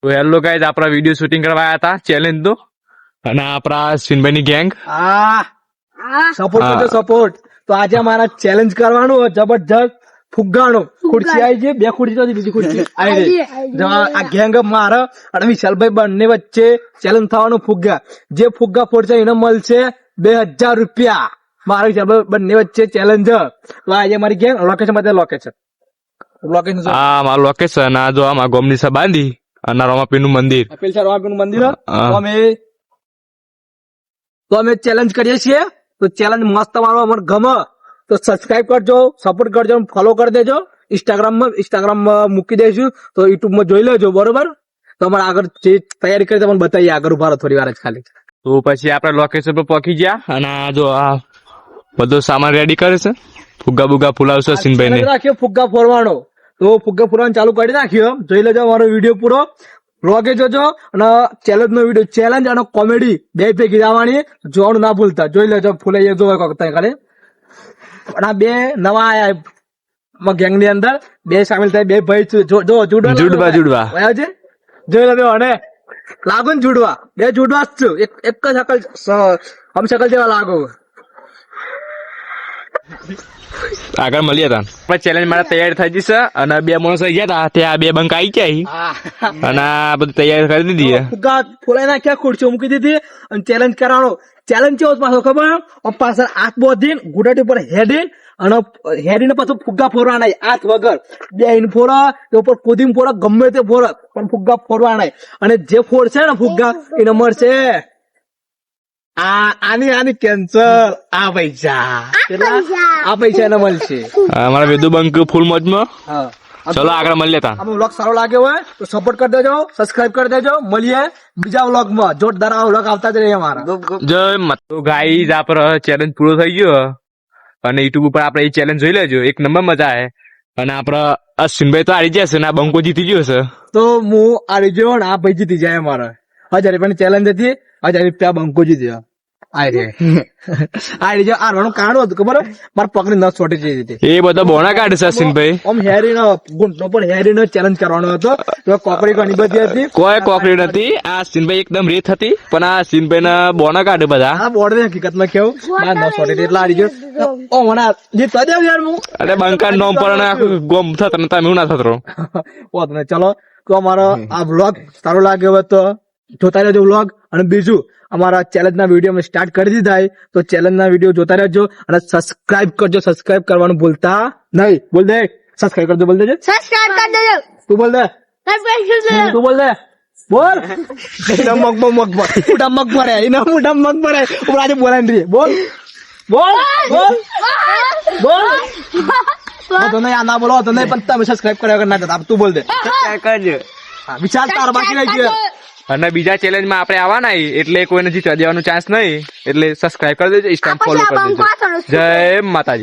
તો hello guys, આપણા video shooting કરવા આવ્યા હતા ચેલેન્જ નું, અને આપણા અશ્વિનભાઈ ની ગેંગ સપોર્ટ કરજો સપોર્ટ. તો આજે અમારા ચેલેન્જ કરવાનું હોય જબરજસ્ત ફુગ્ગાનો. ખુરશી આવી છે, 2 ખુરશી તો બીજી ખુરશી આવી રહી. જો આ ગેંગ મારે અને વિશાલભાઈ બંને વચ્ચે ચેલેન્જ થવાનું ફુગ્ગા. જે ફુગ્ગા ફોડશે એને મળશે 2000 રૂપિયા. મારા વિશાલભાઈ બંને વચ્ચે ચેલેન્જ. તો આજે અમારી ગેંગ લોકેશન બતાવે. લોકેશન આ મારું લોકેશન, આ જો આમાં ગોમની સા બાંધી અને રોમાપીર નું મંદિર. આપેલ છે રોમાપીરનું મંદિર. તો અમે ચેલેન્જ કરીએ છીએ. તો ચેલેન્જ મસ્ત મારો અમને ગમે તો સબસ્ક્રાઇબ કરજો, સપોર્ટ કરજો, ફોલો કરી દેજો. ઇન્સ્ટાગ્રામમાં મૂકી દઈશું, તો યુટ્યુબમાં જોઈ લેજો. બરોબર? તો અમારે આગળ જે તૈયારી કરી તમને બતાવીએ આગળ. ઉભા રહો થોડી વાર જ ખાલી. તો પછી આપણે લોકેશન પર પહોંચી ગયા અને આ જો આ બધો સામાન રેડી કરે છે. ફુગ્ગા બુગ્ગા ફુલાવશે અશ્વિનભાઈ ને. રાખ્યો ફુગ્ગા ફોરવાનો. તો ફુગ્ગા ફોરવાનું ચાલુ કરી નાખ્યો. જોઈ લેજો અમારો વિડીયો પૂરો. વ્લોગે જોજો અને ચેલેન્જ નો વિડીયો, ચેલેન્જ અને કોમેડી બે ભેગી જવાની. જોવાનું ના ભૂલતા. જોઈ લેજો. ફૂલાઈ જો ખાલી. અને આ 2 નવા આયા ગેંગ ની અંદર 2 સામેલ થાય. 2 ભાઈ જુડવા છે. જોઈ લેજો. અને લાગુ ને જુડવા. 2 જુડવા જ છું. એક જ શકલ જેવા લાગો. આગળ મળીએ હતા ચેલેન્જ મારા તૈયાર થઈ જશે અને 2 માણસો ગયા હતા. ત્યાં 2 બંક આવી ગયા અને આ બધું તૈયાર કરી દીધી. ફુગ્ગા ફોલાઈ નાખ્યા, ખુરશીઓ મૂકી દીધી અને ચેલેન્જ કરવાનો. ચેલેન્જ કેવો પાછો ખબર? પાછળ હાથ બોધી ગુડાટી ઉપર હેડી અને હેડીને પાછું ફુગ્ગા ફોરવાના. હાથ વગર 2 ઇન ફોરા ઉપર કુદીમ ફોરા, ગમે તે ફોરા પણ ફુગ્ગા ફોરવાના. અને જે ફોડશે ને ફુગ્ગા એને મળશે આની કેન્સર. આ પૈસા એને મળશે. અમારા વેદુ બંક ફૂલ મોજમાં. ચલો આગળ મળીએ તા. આમાં વ્લોગ સારો લાગ્યો હોય તો સપોર્ટ કરી દેજો, સબસ્ક્રાઇબ કરી દેજો. મળીએ બીજા વ્લોગમાં. જોરદાર વ્લોગ આવતા જ રહે અમારા. જય મત. તો ગાઈઝ, આપણો ચેલેન્જ પૂરો થઈ ગયો અને યુટ્યુબ ઉપર આપણે એ ચેલેન્જ જોઈ લેજો. 1 નંબર મજા આવે. અને આપડે અશ્વિનભાઈ તો હારી જશે ને આ બંકો જીતી ગયો છે. તો હું હારી ગયો ને આ ભાઈ જીતી જાય. અમારે 1000 રૂપિયાની ચેલેન્જ હતી. 1000 રૂપિયા બંકો જીત્યો. હારવાનું કારણ હતું ખબર? મારા પગની નસ છોટી જઈ હતી. એ બધા બોના કાઢે છે અશ્વિનભાઈ. આમ હેરીનો ગુંટનો પર હેરીનો ચેલેન્જ કરવાનો હતો. તો કોકરી ઘણી બધી હતી. કોઈ કોકરી નથી. આ અશ્વિનભાઈ એકદમ રેત હતી, પણ આ અશ્વિનભાઈ ના બોના કાઢે બધા. આ બોર્ડ હકીકતમાં કેવું ના નસ છોટી હતી એટલે હારી ગયો. ઓ મને જીતવા દે યાર. હું અરે બંકા નોમ પર આખું ગોમ થતો ને તમે એવું ના થતો. ચલો તો અમારો આ વ્લોગ સારો લાગ્યો હોય તો જોતા રહેજો વ્લોગ. અને બીજું અમારા ચેલેન્જ ના વિડીયો અમે સ્ટાર્ટ કરી દીધા છે. તો ચેલેન્જ ના વિડીયો જોતા રહેજો અને સબસ્ક્રાઇબ કરજો. સબસ્ક્રાઇબ કરવાનું ભૂલતા નહીં. બોલ દે સબસ્ક્રાઇબ કરજો. બોલ દેજો સબસ્ક્રાઇબ કરી દેજો. તું બોલ દે. તું બોલ દે. બોલ. મોટા મગ ભરે એના મોટા મગ ભરે. આજે બોલાય રહી. બોલ બોલ બોલ બોલ. તો નહીં આ ના બોલો તો નહીં, પણ તમે સબસ્ક્રાઇબ કર્યા વગર ના જતા. તું બોલ દે. કરજો. વિચાર તાર બાકી રહી ગયો. અને બીજા ચેલેન્જમાં આપણે આવવાના એટલે કોઈને જીતવા દેવાનો ચાન્સ નહીં. એટલે સબસ્ક્રાઇબ કરી દેજો, ઇન્સ્ટા ફોલો કરી દેજો. જય માતાજી.